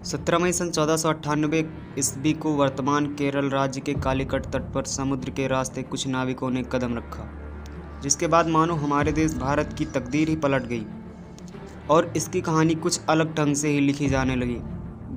17 मई सन 1498 ईस्वी को वर्तमान केरल राज्य के कालीकट तट पर समुद्र के रास्ते कुछ नाविकों ने कदम रखा, जिसके बाद मानो हमारे देश भारत की तकदीर ही पलट गई और इसकी कहानी कुछ अलग ढंग से ही लिखी जाने लगी।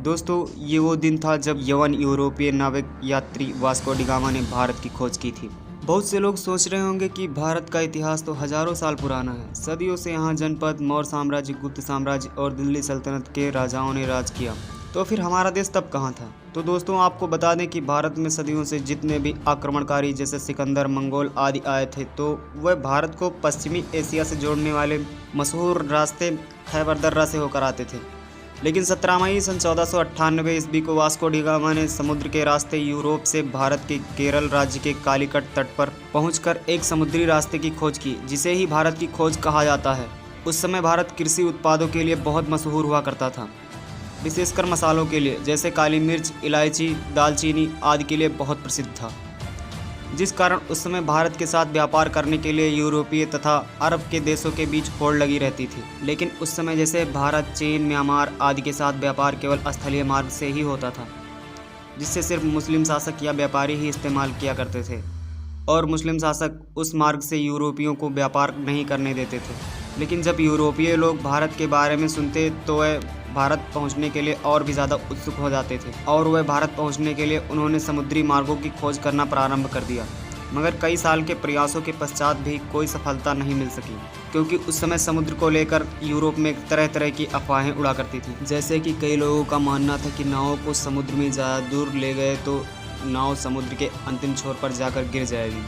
दोस्तों, ये वो दिन था जब यवन यूरोपीय नाविक यात्री वास्को डी गामा ने भारत की खोज की थी। बहुत से लोग सोच रहे होंगे कि भारत का इतिहास तो हजारों साल पुराना है। सदियों से यहाँ जनपद, मौर्य साम्राज्य, गुप्त साम्राज्य और दिल्ली सल्तनत के राजाओं ने राज किया। तो फिर हमारा देश तब कहाँ था? तो दोस्तों, आपको बता दें कि भारत में सदियों से जितने भी आक्रमणकारी जैसे सिकंदर, मंगोल आदि आए थे, तो वह भारत को पश्चिमी एशिया से जोड़ने वाले मशहूर रास्ते खैबर दर्रा से होकर आते थे। लेकिन 17 मई सन 1498 ईस्वी को वास्को डी गामा ने समुद्र के रास्ते यूरोप से भारत के केरल राज्य के कालीकट तट पर पहुंचकर एक समुद्री रास्ते की खोज की, जिसे ही भारत की खोज कहा जाता है। उस समय भारत कृषि उत्पादों के लिए बहुत मशहूर हुआ करता था, विशेषकर मसालों के लिए, जैसे काली मिर्च, इलायची, दालचीनी आदि के लिए बहुत प्रसिद्ध था, जिस कारण उस समय भारत के साथ व्यापार करने के लिए यूरोपीय तथा अरब के देशों के बीच होड़ लगी रहती थी। लेकिन उस समय जैसे भारत, चीन, म्यांमार आदि के साथ व्यापार केवल स्थलीय मार्ग से ही होता था, जिससे सिर्फ मुस्लिम शासक या व्यापारी ही इस्तेमाल किया करते थे और मुस्लिम शासक उस मार्ग से यूरोपियों को व्यापार नहीं करने देते थे। लेकिन जब यूरोपीय लोग भारत के बारे में सुनते तो वह भारत पहुंचने के लिए और भी ज़्यादा उत्सुक हो जाते थे और वह भारत पहुंचने के लिए उन्होंने समुद्री मार्गों की खोज करना प्रारंभ कर दिया। मगर कई साल के प्रयासों के पश्चात भी कोई सफलता नहीं मिल सकी, क्योंकि उस समय समुद्र को लेकर यूरोप में तरह तरह की अफवाहें उड़ा करती थी। जैसे कि कई लोगों का मानना था कि नावों को समुद्र में ज़्यादा दूर ले गए तो नाव समुद्र के अंतिम छोर पर जाकर गिर जाएगी,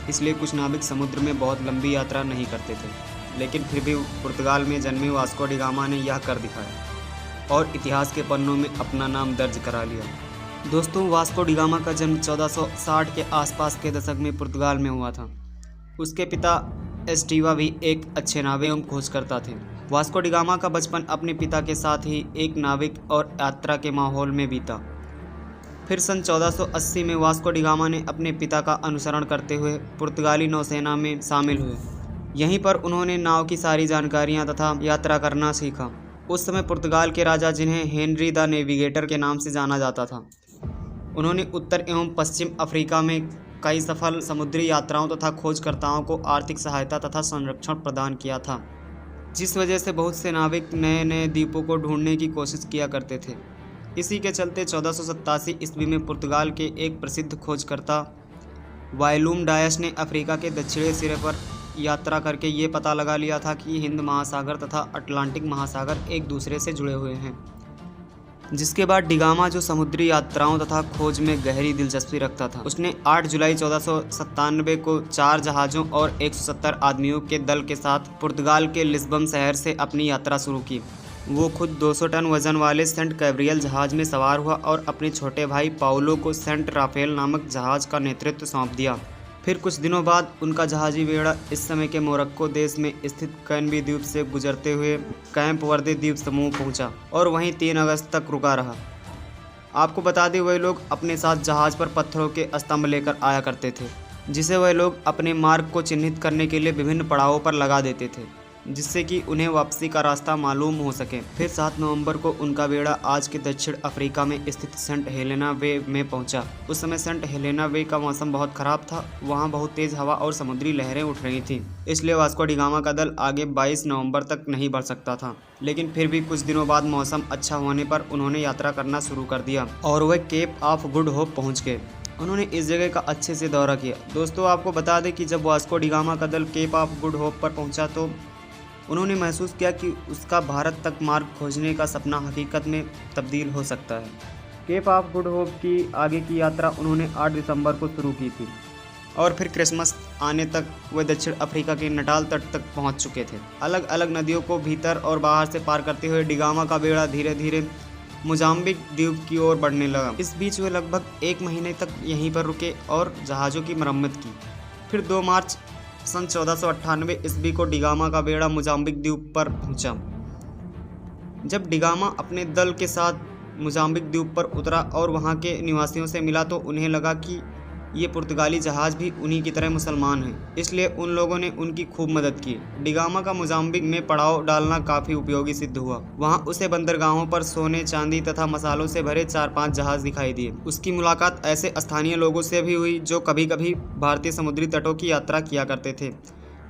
इसलिए कुछ नाविक समुद्र में बहुत लंबी यात्रा नहीं करते थे। लेकिन फिर भी पुर्तगाल में जन्मे वास्को डी गामा ने यह कर दिखाया और इतिहास के पन्नों में अपना नाम दर्ज करा लिया। दोस्तों, वास्को डी गामा का जन्म 1460 के आसपास के दशक में पुर्तगाल में हुआ था। उसके पिता एस्टीवा भी एक अच्छे नाविक एवं खोजकर्ता थे। वास्को डी गामा का बचपन अपने पिता के साथ ही एक नाविक और यात्रा के माहौल में बीता। फिर सन 1480 में वास्को डी गामा ने अपने पिता का अनुसरण करते हुए पुर्तगाली नौसेना में शामिल हुए। यहीं पर उन्होंने नाव की सारी जानकारियां तथा यात्रा करना सीखा। उस समय पुर्तगाल के राजा, जिन्हें हेनरी द नेविगेटर के नाम से जाना जाता था, उन्होंने उत्तर एवं पश्चिम अफ्रीका में कई सफल समुद्री यात्राओं तथा खोजकर्ताओं को आर्थिक सहायता तथा संरक्षण प्रदान किया था, जिस वजह से बहुत से नाविक नए नए द्वीपों को ढूंढने की कोशिश किया करते थे। इसी के चलते 1487 ईस्वी में पुर्तगाल के एक प्रसिद्ध खोजकर्ता वायलूम डायस ने अफ्रीका के दक्षिणी सिरे पर यात्रा करके ये पता लगा लिया था कि हिंद महासागर तथा अटलांटिक महासागर एक दूसरे से जुड़े हुए हैं। जिसके बाद डी गामा, जो समुद्री यात्राओं तथा खोज में गहरी दिलचस्पी रखता था, उसने 8 जुलाई 1497 को 4 जहाज़ों और 170 आदमियों के दल के साथ पुर्तगाल के लिस्बन शहर से अपनी यात्रा शुरू की। वो खुद 200 टन वजन वाले सेंट गैब्रियल जहाज़ में सवार हुआ और अपने छोटे भाई पाउलो को सेंट राफेल नामक जहाज़ का नेतृत्व सौंप दिया। फिर कुछ दिनों बाद उनका जहाजी बेड़ा इस समय के मोरक्को देश में स्थित कैनबी द्वीप से गुजरते हुए कैंप वर्दे द्वीप समूह पहुंचा और वहीं 3 अगस्त तक रुका रहा। आपको बता दें, वह लोग अपने साथ जहाज़ पर पत्थरों के स्तंभ लेकर आया करते थे, जिसे वह लोग अपने मार्ग को चिन्हित करने के लिए विभिन्न पड़ावों पर लगा देते थे, जिससे कि उन्हें वापसी का रास्ता मालूम हो सके। फिर 7 नवंबर को उनका बेड़ा आज के दक्षिण अफ्रीका में स्थित सेंट हेलेना वे में पहुंचा। उस समय सेंट हेलेना वे का मौसम बहुत खराब था, वहां बहुत तेज हवा और समुद्री लहरें उठ रही थीं, इसलिए वास्को डी गामा का दल आगे 22 नवंबर तक नहीं बढ़ सकता था। लेकिन फिर भी कुछ दिनों बाद मौसम अच्छा होने पर उन्होंने यात्रा करना शुरू कर दिया और वह केप ऑफ गुड होप पहुँच गए। उन्होंने इस जगह का अच्छे से दौरा किया। दोस्तों, आपको बता दें कि जब वास्को डी गामा का दल केप ऑफ गुड होप पर पहुँचा तो उन्होंने महसूस किया कि उसका भारत तक मार्ग खोजने का सपना हकीकत में तब्दील हो सकता है। केप ऑफ गुड होप की आगे की यात्रा उन्होंने 8 दिसंबर को शुरू की थी और फिर क्रिसमस आने तक वे दक्षिण अफ्रीका के नटाल तट तक पहुंच चुके थे। अलग अलग नदियों को भीतर और बाहर से पार करते हुए डी गामा का बेड़ा धीरे धीरे मोजाम्बिक द्वीप की ओर बढ़ने लगा। इस बीच वे लगभग 1 महीने तक यहीं पर रुके और जहाज़ों की मरम्मत की। फिर 2 मार्च सन 1498 ईस्वी को डी गामा का बेड़ा मोजाम्बिक द्वीप पर पहुंचा। जब डी गामा अपने दल के साथ मोजाम्बिक द्वीप पर उतरा और वहां के निवासियों से मिला तो उन्हें लगा कि ये पुर्तगाली जहाज़ भी उन्हीं की तरह मुसलमान हैं, इसलिए उन लोगों ने उनकी खूब मदद की। डिगामा का मोजाम्बिक में पड़ाव डालना काफ़ी उपयोगी सिद्ध हुआ। वहाँ उसे बंदरगाहों पर सोने, चांदी तथा मसालों से भरे 4-5 जहाज़ दिखाई दिए। उसकी मुलाकात ऐसे स्थानीय लोगों से भी हुई जो कभी कभी भारतीय समुद्री तटों की यात्रा किया करते थे।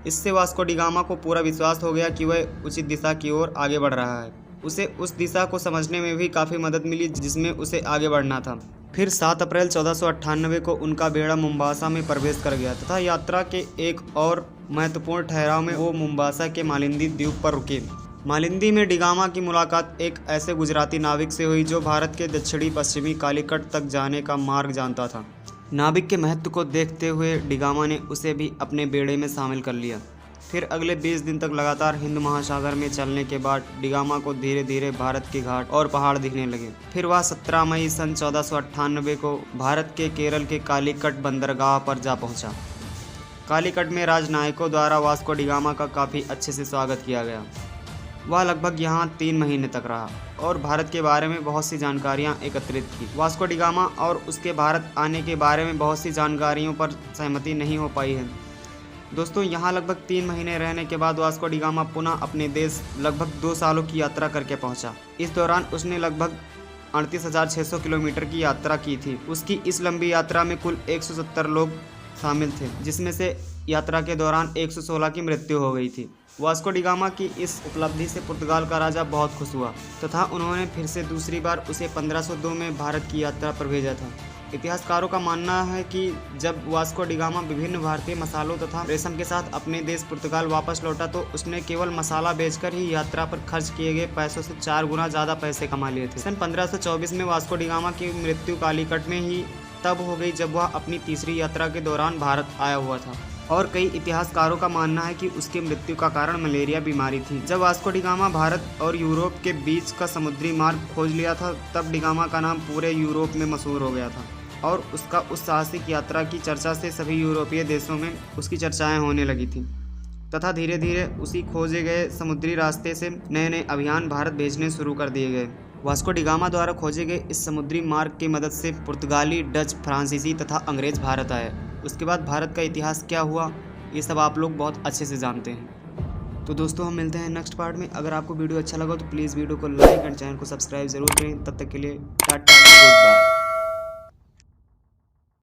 इससे वास्को डिगामा को पूरा विश्वास हो गया कि वह उचित दिशा की ओर आगे बढ़ रहा है। उसे उस दिशा को समझने में भी काफ़ी मदद मिली जिसमें उसे आगे बढ़ना था। फिर 7 अप्रैल 1498 को उनका बेड़ा मुम्बासा में प्रवेश कर गया तथा यात्रा के एक और महत्वपूर्ण ठहराव में वो मुम्बासा के मालिंदी द्वीप पर रुके। मालिंदी में डिगामा की मुलाकात एक ऐसे गुजराती नाविक से हुई जो भारत के दक्षिणी पश्चिमी कालीकट तक जाने का मार्ग जानता था। नाविक के महत्व को देखते हुए डिगामा ने उसे भी अपने बेड़े में शामिल कर लिया। फिर अगले 20 दिन तक लगातार हिंद महासागर में चलने के बाद डिगामा को धीरे धीरे भारत के घाट और पहाड़ दिखने लगे। फिर वह 17 मई सन 1498 को भारत के केरल के कालीकट बंदरगाह पर जा पहुंचा। कालीकट में राजनायकों द्वारा वास्को डिगामा का काफ़ी अच्छे से स्वागत किया गया। वह लगभग यहाँ 3 महीने तक रहा और भारत के बारे में बहुत सी जानकारियाँ एकत्रित की। वास्को डिगामा और उसके भारत आने के बारे में बहुत सी जानकारियों पर सहमति नहीं हो पाई है। दोस्तों, यहाँ लगभग 3 महीने रहने के बाद वास्को डिगामा पुनः अपने देश लगभग 2 सालों की यात्रा करके पहुँचा। इस दौरान उसने लगभग 38,600 किलोमीटर की यात्रा की थी। उसकी इस लंबी यात्रा में कुल 170 लोग शामिल थे, जिसमें से यात्रा के दौरान 116 की मृत्यु हो गई थी। वास्को डिगामा की इस उपलब्धि से पुर्तगाल का राजा बहुत खुश हुआ तथा उन्होंने फिर से दूसरी बार उसे 1502 में भारत की यात्रा पर भेजा था। इतिहासकारों का मानना है कि जब वास्को डिगामा विभिन्न भारतीय मसालों तथा रेशम के साथ अपने देश पुर्तगाल वापस लौटा तो उसने केवल मसाला बेचकर ही यात्रा पर खर्च किए गए पैसों से 4 गुना ज़्यादा पैसे कमा लिए थे। सन 1524 में वास्को डिगामा की मृत्यु कालीकट में ही तब हो गई जब वह अपनी तीसरी यात्रा के दौरान भारत आया हुआ था और कई इतिहासकारों का मानना है कि उसकी मृत्यु का कारण मलेरिया बीमारी थी। जब वास्को डिगामा भारत और यूरोप के बीच का समुद्री मार्ग खोज लिया था तब डिगामा का नाम पूरे यूरोप में मशहूर हो गया था और उसका उस साहसिक यात्रा की चर्चा से सभी यूरोपीय देशों में उसकी चर्चाएं होने लगी थी तथा धीरे धीरे उसी खोजे गए समुद्री रास्ते से नए नए अभियान भारत भेजने शुरू कर दिए गए। वास्को डिगामा द्वारा खोजे गए इस समुद्री मार्ग की मदद से पुर्तगाली, डच, फ्रांसीसी तथा अंग्रेज भारत आए। उसके बाद भारत का इतिहास क्या हुआ ये सब आप लोग बहुत अच्छे से जानते हैं। तो दोस्तों, हम मिलते हैं नेक्स्ट पार्ट में। अगर आपको वीडियो अच्छा लगा तो प्लीज़ वीडियो को लाइक एंड चैनल को सब्सक्राइब जरूर करें। तब तक के लिए टाटा, गुड बाय।